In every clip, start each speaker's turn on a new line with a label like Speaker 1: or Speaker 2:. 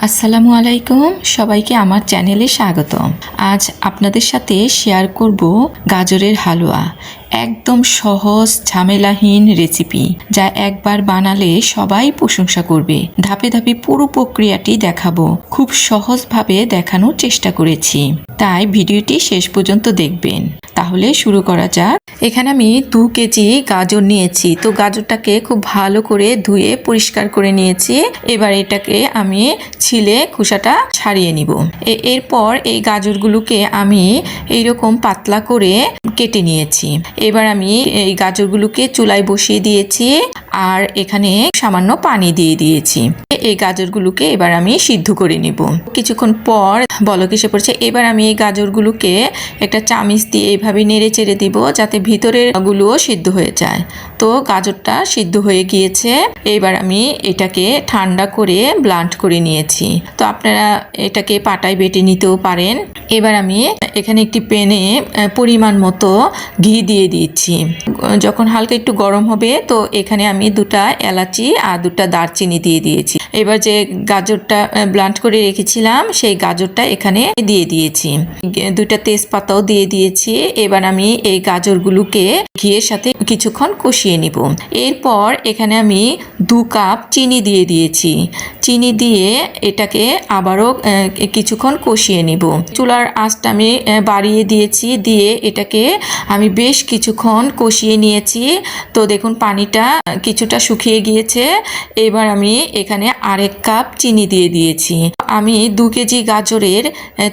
Speaker 1: আসসালামু আলাইকুম, সবাইকে আমার চ্যানেলে স্বাগতম। আজ আপনাদের সাথে শেয়ার করব গাজরের হালুয়া। একদম সহজ ঝামেলাহীন রেসিপি, যা একবার বানালে সবাই প্রশংসা করবে। ধাপে ধাপে পুরো প্রক্রিয়াটি দেখাবো। খুব সহজভাবে দেখানোর চেষ্টা করেছি, তাই ভিডিওটি শেষ পর্যন্ত দেখবেন। তাহলে শুরু করা যাক। এখানে আমি 2 কেজি গাজর নিয়েছি। তো গাজরটাকে খুব ভালো করে ধুয়ে পরিষ্কার করে নিয়েছি। এবার এটাকে আমি ছিলে খোসাটা ছাড়িয়ে নিব। এরপর এই গাজরগুলোকে আমি এইরকম পাতলা করে কেটে নিয়েছি। এবার আমি এই গাজরগুলোকে চুলায় বসিয়ে দিয়েছি আর এখানে সামান্য পানি দিয়ে দিয়েছি। এই গাজরগুলোকে এবার আমি সিদ্ধ করে নিব। কিছুক্ষণ পর বলক এসে পড়ছে। এবার আমি এই গাজরগুলোকে একটা চামচ দিয়ে এইভাবে নেড়ে চেড়ে দিব, যাতে ভিতরের গুলোও সিদ্ধ হয়ে যায়। তো গাজরটা সিদ্ধ হয়ে গিয়েছে। এবার আমি এটাকে ঠান্ডা করে ব্লান্ড করে নিয়েছি। তো আপনারা এটাকে পাটায় বেটে নিতেও পারেন। এবার আমি এখানে একটি প্যানে পরিমাণ মতো ঘি দিয়ে দিচ্ছি। যখন হালকা একটু গরম হবে, তো এখানে আমি 2টা এলাচি আর 2টা দারচিনি দিয়ে দিয়েছি। এবার যে গাজরটা ব্লান্ড করে রেখেছিলাম, সেই গাজরটা এখানে দিয়ে দিয়েছি। 2টা তেজপাতাও দিয়ে দিয়েছি। এবার আমি এই গাজরগুলোকে ঘিয়ের সাথে কিছুক্ষণ কষিয়ে নিব। এরপর এখানে আমি 2 কাপ চিনি দিয়ে দিয়েছি। চিনি দিয়ে এটাকে আবারও কিছুক্ষণ কষিয়ে নিব। চুলার আঁচটা আমি বাড়িয়ে দিয়েছি। দিয়ে এটাকে আমি বেশ কিছুক্ষণ কষিয়ে নিয়েছি। তো দেখুন পানিটা কিছুটা শুকিয়ে গিয়েছে। এবার আমি এখানে আরেক কাপ চিনি দিয়ে দিয়েছি। আমি 2 কেজি গাজরের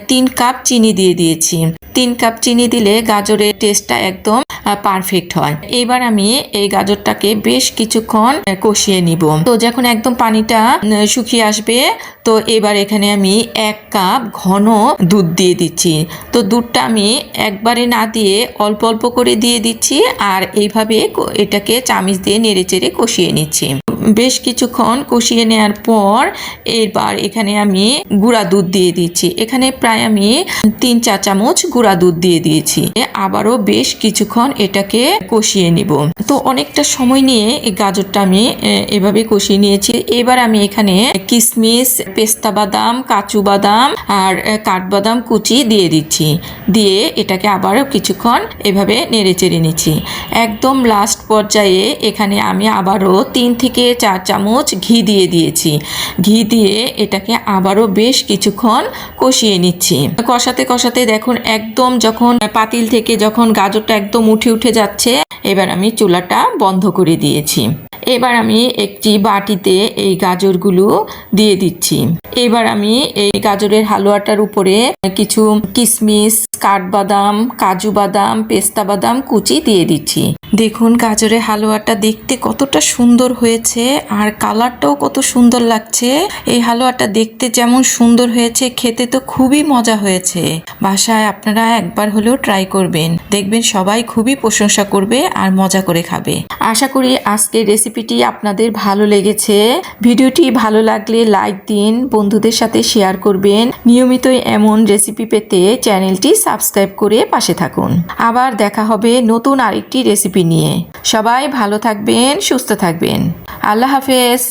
Speaker 1: 3 কাপ চিনি দিয়ে দিয়েছি। 3 কাপ চিনি দিলে গাজরের টেস্টটা একদম পারফেক্ট হয়। এবার আমি এই গাজরটাকে বেশ কিছুক্ষণ কষিয়ে নিব। তো যখন একদম পানিটা শুকিয়ে আসবে, তো এবার এখানে আমি 1 কাপ ঘন দুধ দিয়ে দিচ্ছি। তো দুধটা আমি একবারে না দিয়ে অল্প অল্প করে দিয়ে দিচ্ছি আর এইভাবে এটাকে চামচ দিয়ে নেড়ে চেড়ে কষিয়ে নিচ্ছি। বেশ কিছুক্ষণ কষিয়ে নেওয়ার পর এবার এখানে আমি গুঁড়া দুধ দিয়ে দিচ্ছি। এখানে প্রায় আমি 3-4 চামচ গুঁড়া দুধ দিয়ে দিয়েছি। আবারও বেশ কিছুক্ষণ এটাকে কষিয়ে নিব। তো অনেকটা সময় নিয়ে এই গাজরটা আমি এভাবে কষিয়ে নিয়েছি। এবার আমি এখানে কিশমিশ, পেস্তা বাদাম, কাজু বাদাম আর কাঠবাদাম কুচি দিয়ে দিচ্ছি। দিয়ে এটাকে আবারও কিছুক্ষণ এভাবে নেড়ে চেড়ে নিচ্ছি। একদম লাস্ট পর্যায়ে এখানে আমি আবারও 3 থেকে 4 চামচ ঘি দিয়ে দিয়েছি। ঘি দিয়ে এটাকে আবারও বেশ কিছুক্ষণ কষিয়ে নিচ্ছি। কষাতে কষাতে দেখুন একদম যখন পাতিল থেকে যখন গাজরটা একদম উঠে যাচ্ছে, এবার আমি চুলাটা বন্ধ করে দিয়েছি। এবার আমি একটি বাটিতে এই গাজরগুলো দিয়ে দিচ্ছি। এবার আমি এই গাজরের হালুয়াটার উপরে কিছু কিশমিশ, কাঠবাদাম, কাজু বাদাম, পেস্তা বাদাম কুচি দিয়ে দিচ্ছি। দেখুন গাজরের হালুয়াটা দেখতে কতটা সুন্দর হয়েছে আর কালারটাও কত সুন্দর লাগছে। এই হালুয়াটা দেখতে যেমন সুন্দর হয়েছে, খেতে তো খুবই মজা হয়েছে। বাসায় আপনারা একবার হলেও ট্রাই করবেন, দেখবেন সবাই খুবই প্রশংসা করবে আর মজা করে খাবে। আশা করি আজকের রেসিপিটি আপনাদের ভালো লেগেছে। ভিডিওটি ভালো লাগলে লাইক দিন, বন্ধুদের সাথে শেয়ার করবেন। নিয়মিতই এমন রেসিপি পেতে চ্যানেলটি সাবস্ক্রাইব করে পাশে থাকুন। আবার দেখা হবে নতুন আরেকটি রেসিপি নিয়ে। সবাই ভালো থাকবেন, সুস্থ থাকবেন। আল্লাহ হাফেজ।